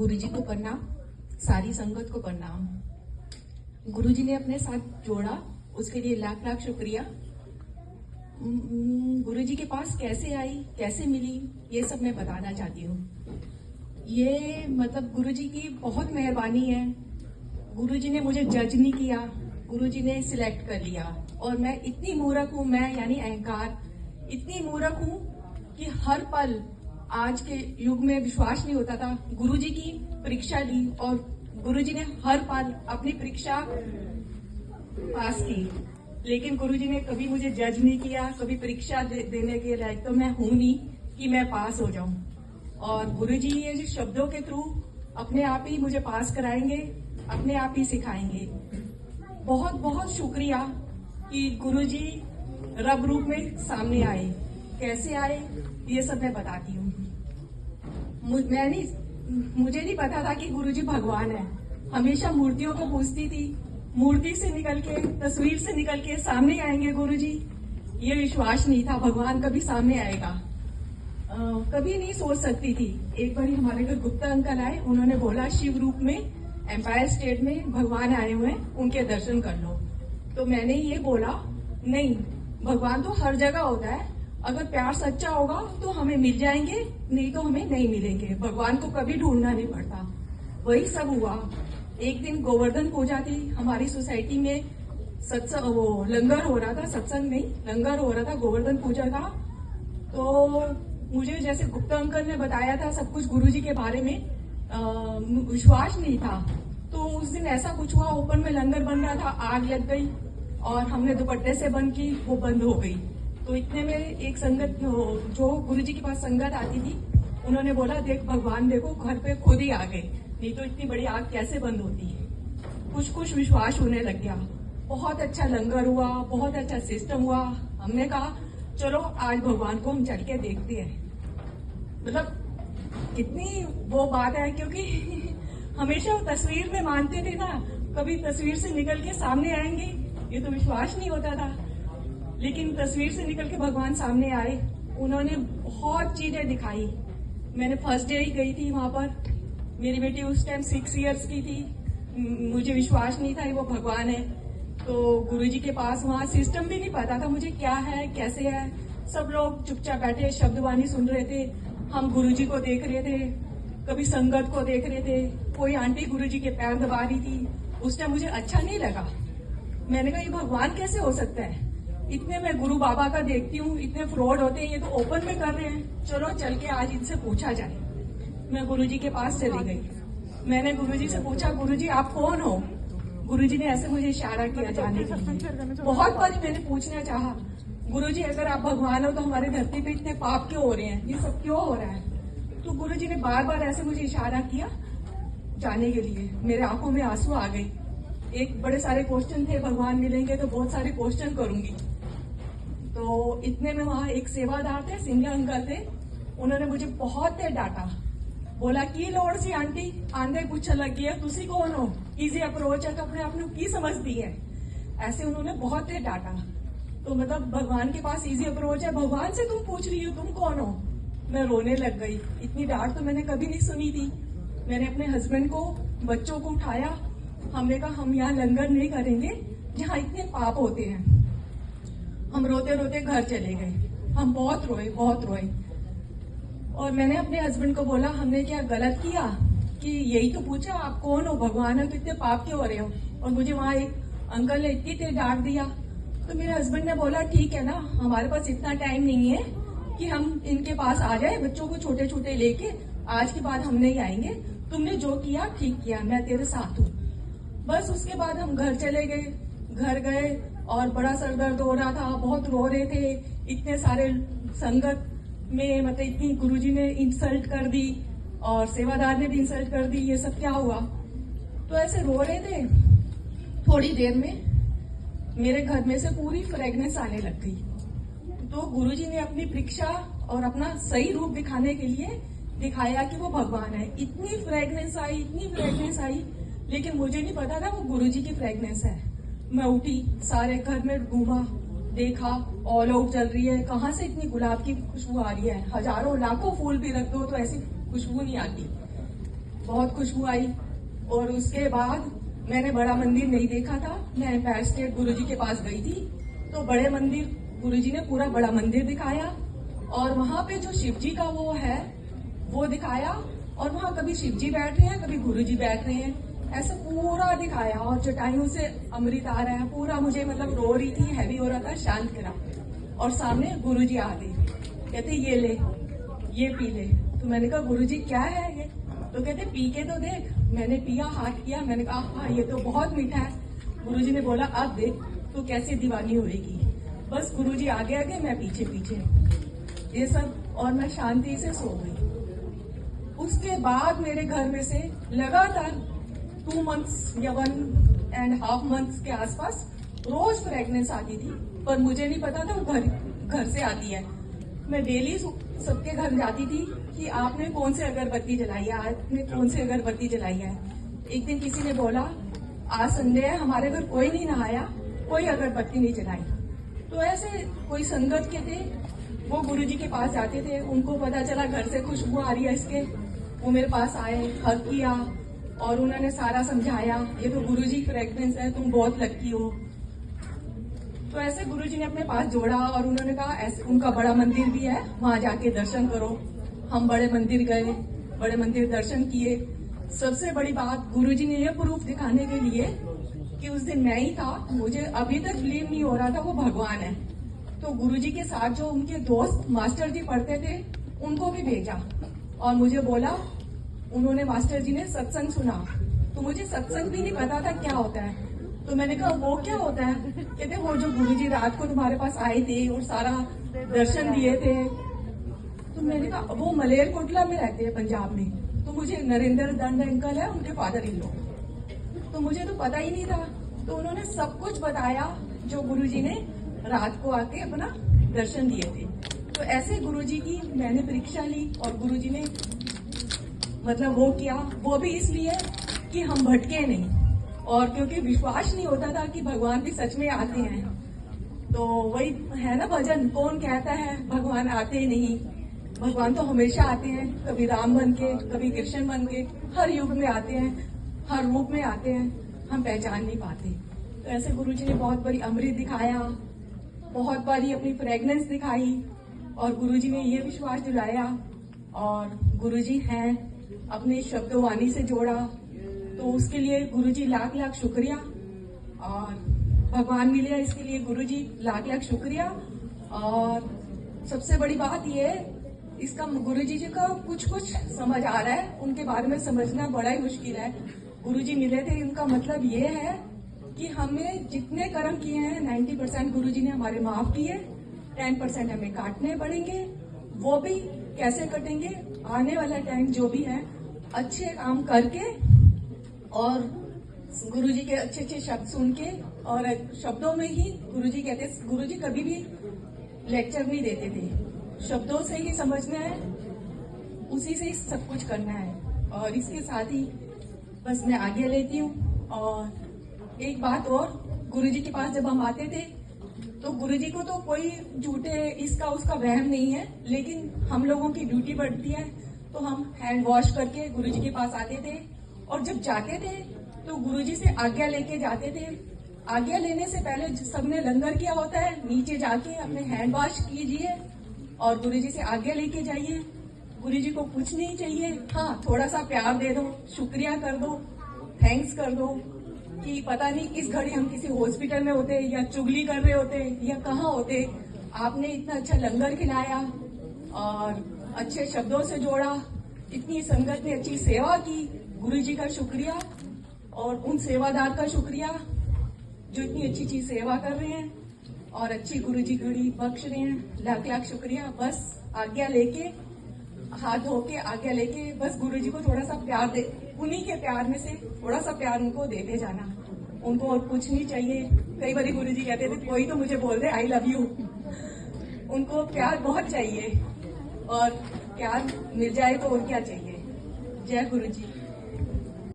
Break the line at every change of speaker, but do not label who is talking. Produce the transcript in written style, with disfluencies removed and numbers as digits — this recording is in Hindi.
गुरुजी को प्रणाम, सारी संगत को प्रणाम। गुरुजी ने अपने साथ जोड़ा, उसके लिए लाख लाख शुक्रिया। गुरुजी के पास कैसे आई, कैसे मिली, ये सब मैं बताना चाहती हूँ। ये मतलब गुरुजी की बहुत मेहरबानी है। गुरुजी ने मुझे जज नहीं किया, गुरुजी ने सिलेक्ट कर लिया। और मैं इतनी मूर्ख हूँ, मैं यानी अहंकार, इतनी मूर्ख हूँ कि हर पल आज के युग में विश्वास नहीं होता था। गुरुजी की परीक्षा ली और गुरुजी ने हर पल अपनी परीक्षा पास की, लेकिन गुरुजी ने कभी मुझे जज नहीं किया, कभी परीक्षा देने के लायक तो मैं हूं नहीं कि मैं पास हो जाऊं। और गुरुजी ये शब्दों के थ्रू अपने आप ही मुझे पास कराएंगे, अपने आप ही सिखाएंगे। बहुत बहुत शुक्रिया कि गुरुजी रब रूप में सामने आए। कैसे आए ये सब मैं बताती हूँ। मुझे नहीं पता था कि गुरुजी भगवान है। हमेशा मूर्तियों को पूजती थी, मूर्ति से निकल के, तस्वीर से निकल के सामने आएंगे गुरुजी, ये विश्वास नहीं था भगवान कभी सामने आएगा। कभी नहीं सोच सकती थी। एक बार हमारे घर गुप्ता अंकल आए, उन्होंने बोला शिव रूप में एम्पायर स्टेट में भगवान आए हुए हैं, उनके दर्शन कर लो। तो मैंने ये बोला, नहीं, भगवान तो हर जगह होता है, अगर प्यार सच्चा होगा तो हमें मिल जाएंगे, नहीं तो हमें नहीं मिलेंगे। भगवान को कभी ढूंढना नहीं पड़ता। वही सब हुआ। एक दिन गोवर्धन पूजा थी हमारी सोसाइटी में, सत्संग वो लंगर हो रहा था, सत्संग नहीं लंगर हो रहा था, गोवर्धन पूजा था। तो मुझे जैसे गुप्ता अंकल ने बताया था सब कुछ गुरुजी के बारे में, विश्वास नहीं था। तो उस दिन ऐसा कुछ हुआ, ऊपर में लंगर बन रहा था, आग लग गई और हमने दुपट्टे से बंद की, वो बंद हो गई। तो इतने में एक संगत जो गुरुजी के पास संगत आती थी, उन्होंने बोला, देख भगवान देखो घर पे खुद ही आ गए, नहीं तो इतनी बड़ी आग कैसे बंद होती है। कुछ विश्वास होने लग गया। बहुत अच्छा लंगर हुआ, बहुत अच्छा सिस्टम हुआ। हमने कहा चलो आज भगवान को हम चल के देखते हैं। मतलब कितनी वो बात है, क्योंकि हमेशा वो तस्वीर में मानते थे ना, कभी तस्वीर से निकल के सामने आएंगे, ये तो विश्वास नहीं होता था। लेकिन तस्वीर से निकल के भगवान सामने आए, उन्होंने बहुत चीजें दिखाई। मैंने फर्स्ट डे ही गई थी वहां पर, मेरी बेटी उस टाइम 6 इयर्स की थी। मुझे विश्वास नहीं था वो भगवान है। तो गुरुजी के पास वहाँ सिस्टम भी नहीं पता था मुझे क्या है कैसे है। सब लोग चुपचाप बैठे शब्दवाणी सुन रहे थे, हम गुरुजी को देख रहे थे, कभी संगत को देख रहे थे। कोई आंटी गुरुजी के पैर दबा रही थी। उस टाइम मुझे अच्छा नहीं लगा। मैंने कहा ये भगवान कैसे हो सकता है। इतने मैं गुरु बाबा का देखती हूँ, इतने फ्रॉड होते हैं, ये तो ओपन में कर रहे हैं। चलो चल के आज इनसे पूछा जाए। मैं गुरुजी के पास चली गई। मैंने गुरुजी से पूछा, गुरुजी आप कौन हो। गुरुजी ने ऐसे मुझे इशारा किया जाने के लिए। बहुत बार मैंने पूछना चाहा, गुरुजी अगर आप भगवान हो तो हमारे धरती पे इतने पाप क्यों हो रहे हैं, ये सब क्यों हो रहा है। तो गुरुजी ने बार बार ऐसे मुझे इशारा किया जाने के लिए। मेरे आंखों में आंसू आ गए। एक बड़े सारे क्वेश्चन थे, भगवान मिलेंगे तो बहुत सारे क्वेश्चन करूंगी। तो इतने में वहां एक सेवादार थे, सिंघिया अंकल थे, उन्होंने मुझे बहुत देर डांटा। बोला की लोड़ सी आंटी आंधे पूछा लगी है, तुसी कौन हो, इजी अप्रोच है तो अपने आप की समझती है। ऐसे उन्होंने बहुत देर डांटा। तो मतलब भगवान के पास इजी अप्रोच है, भगवान से तुम पूछ रही हो तुम कौन हो। मैं रोने लग गई। इतनी डांट तो मैंने कभी नहीं सुनी थी। मैंने अपने हस्बैंड को, बच्चों को उठाया। हमने कहा हम यहाँ लंगर नहीं करेंगे जहाँ इतने पाप होते हैं। हम रोते रोते घर चले गए। हम बहुत रोए, बहुत रोए। और मैंने अपने हस्बैंड को बोला, हमने क्या गलत किया कि यही तो पूछा आप कौन हो, भगवान है तो इतने पाप क्यों हो रहे हो। और मुझे वहाँ एक अंकल ने इतनी देर डांट दिया। तो मेरे हस्बैंड ने बोला, ठीक है ना, हमारे पास इतना टाइम नहीं है कि हम इनके पास आ जाए, बच्चों को छोटे छोटे लेके आज के बाद हम नहीं आएंगे। तुमने जो किया ठीक किया, मैं तेरे साथ हूँ। बस उसके बाद हम घर चले गए। घर गए और बड़ा सर दर्द हो रहा था, बहुत रो रहे थे। इतने सारे संगत में मतलब इतनी गुरुजी ने इंसल्ट कर दी और सेवादार ने भी इंसल्ट कर दी। ये सब क्या हुआ। तो ऐसे रो रहे थे। थोड़ी देर में मेरे घर में से पूरी फ्रेगनेंस आने लग गई। तो गुरुजी ने अपनी परीक्षा और अपना सही रूप दिखाने के लिए दिखाया कि वो भगवान है। इतनी फ्रेगनेंस आई, इतनी फ्रेगनेंस आई, लेकिन मुझे नहीं पता था वो गुरुजी की फ्रेगनेंस है। मैं उठी, सारे घर में घूमा, देखा ऑल आउट चल रही है, कहाँ से इतनी गुलाब की खुशबू आ रही है। हजारों लाखों फूल भी रख दो तो ऐसी खुशबू नहीं आती। बहुत खुशबू आई। और उसके बाद मैंने बड़ा मंदिर नहीं देखा था, मैं एम्पायर स्टेट गुरुजी के पास गई थी, तो बड़े मंदिर गुरुजी ने पूरा बड़ा मंदिर दिखाया और वहां पे जो शिव जी का वो है वो दिखाया, और वहां कभी शिव जी बैठ रहे हैं, कभी गुरुजी बैठ रहे हैं, ऐसा पूरा दिखाया। और चटाइयों से अमृत आ रहा है पूरा, मुझे मतलब रो रही थी, हैवी हो रहा था, शांत करा। और सामने गुरुजी आ गए, कहते ये ले, ये पी ले। तो मैंने कहा गुरुजी क्या है ये? तो कहते पी के तो देख। मैंने पिया, हाथ किया, मैंने कहा हाँ ये तो बहुत मीठा है। गुरुजी ने बोला अब देख तो कैसे दीवानी होएगी। बस गुरुजी आगे आगे, मैं पीछे पीछे, ये सब, और मैं शांति से सो गई। उसके बाद मेरे घर में से लगातार 2 मंथ्स या 1.5 मंथ्स के आसपास रोज फ्रेगनेंस आती थी, पर मुझे नहीं पता था वो घर से आती है। मैं डेली सबके घर जाती थी कि आपने कौन से अगरबत्ती जलाई है, आपने कौन से अगरबत्ती जलाई है। एक दिन किसी ने बोला आज संडे है, हमारे घर कोई नहीं नहाया, कोई अगरबत्ती नहीं जलाई। तो ऐसे कोई संगत के थे, वो गुरुजी के पास जाते थे, उनको पता चला घर से खुशबू आ रही है इसके, वो मेरे पास आए, हक किया और उन्होंने सारा समझाया, ये तो गुरुजी फ्रेग्रेंस है, तुम बहुत लकी हो। तो ऐसे गुरुजी ने अपने पास जोड़ा और उन्होंने कहा ऐसे उनका बड़ा मंदिर भी है, वहां जाके दर्शन करो। हम बड़े मंदिर गए, बड़े मंदिर दर्शन किए। सबसे बड़ी बात, गुरुजी ने ये प्रूफ दिखाने के लिए कि उस दिन मैं ही था, मुझे अभी तक बिलीव नहीं हो रहा था वो भगवान है। तो गुरुजी के साथ जो उनके दोस्त मास्टर जी पढ़ते थे उनको भी भेजा और मुझे बोला, उन्होंने मास्टर जी ने सत्संग सुना, तो मुझे सत्संग भी नहीं पता था क्या होता है। तो मैंने कहा वो क्या होता है? कहते वो जो गुरुजी रात को तुम्हारे पास आए थे और सारा दर्शन दिए थे। तो मैंने कहा वो मलेरकोटला में रहते हैं पंजाब में, तो मुझे नरेंद्र दंड अंकल है उनके फादर इन लॉ, तो मुझे तो पता ही नहीं था। तो उन्होंने सब कुछ बताया जो गुरुजी ने रात को आके अपना दर्शन दिए थे। तो ऐसे गुरुजी की मैंने परीक्षा ली और गुरुजी ने मतलब वो किया, वो भी इसलिए कि हम भटके नहीं, और क्योंकि विश्वास नहीं होता था कि भगवान भी सच में आते हैं। तो वही है ना भजन, कौन कहता है भगवान आते नहीं, भगवान तो हमेशा आते हैं, कभी राम बन के, कभी कृष्ण बन के, हर युग में आते हैं, हर रूप में आते हैं, हम पहचान नहीं पाते। तो ऐसे गुरुजी ने बहुत बड़ी अमृत दिखाया, बहुत बारी अपनी फ्रेगनेंस दिखाई और गुरुजी ने ये विश्वास दिलाया। और गुरुजी हैं, अपने शब्दों वाणी से जोड़ा, तो उसके लिए गुरुजी लाख लाख शुक्रिया। और भगवान मिले इसके लिए गुरुजी लाख लाख शुक्रिया। और सबसे बड़ी बात ये, इसका गुरुजी जी का कुछ कुछ समझ आ रहा है, उनके बारे में समझना बड़ा ही मुश्किल है। गुरुजी मिले थे, इनका मतलब ये है कि हमें जितने कर्म किए हैं 90% गुरुजी ने हमारे माफ किए, 10% हमें काटने पड़ेंगे, वो भी कैसे कटेंगे, आने वाला टाइम जो भी है अच्छे काम करके और गुरुजी के अच्छे अच्छे शब्द सुन के, और शब्दों में ही गुरुजी कहते, गुरुजी कभी भी लेक्चर नहीं देते थे, शब्दों से ही समझना है, उसी से ही सब कुछ करना है। और इसके साथ ही बस मैं आगे लेती हूँ। और एक बात और, गुरुजी के पास जब हम आते थे तो गुरुजी को तो कोई झूठे इसका उसका वहम नहीं है, लेकिन हम लोगों की ड्यूटी बढ़ती है तो हम हैंड वॉश करके गुरुजी के पास आते थे। और जब जाते थे तो गुरुजी से आज्ञा लेके जाते थे। आज्ञा लेने से पहले सबने लंगर किया होता है, नीचे जाके अपने हैंड वॉश कीजिए और गुरुजी से आज्ञा लेके जाइए। गुरुजी को कुछ नहीं चाहिए, हाँ थोड़ा सा प्यार दे दो, शुक्रिया कर दो, थैंक्स कर दो कि पता नहीं किस घड़ी हम किसी हॉस्पिटल में होते या चुगली कर रहे होते या कहाँ होते, आपने इतना अच्छा लंगर खिलाया और अच्छे शब्दों से जोड़ा, इतनी संगत ने अच्छी सेवा की, गुरुजी का शुक्रिया। और उन सेवादार का शुक्रिया जो इतनी अच्छी चीज सेवा कर रहे हैं और अच्छी गुरुजी घड़ी बख्श रहे हैं, लाख लाख शुक्रिया। बस आज्ञा लेके, हाथ धो के आज्ञा लेके बस गुरुजी को थोड़ा सा प्यार दे, उन्हीं के प्यार में से थोड़ा सा प्यार उनको देते जाना, उनको और कुछ नहीं चाहिए। कई बार गुरुजी कहते थे कोई तो मुझे बोल दे आई लव यू, उनको प्यार बहुत चाहिए और प्यार मिल जाए तो और क्या चाहिए। जय गुरुजी।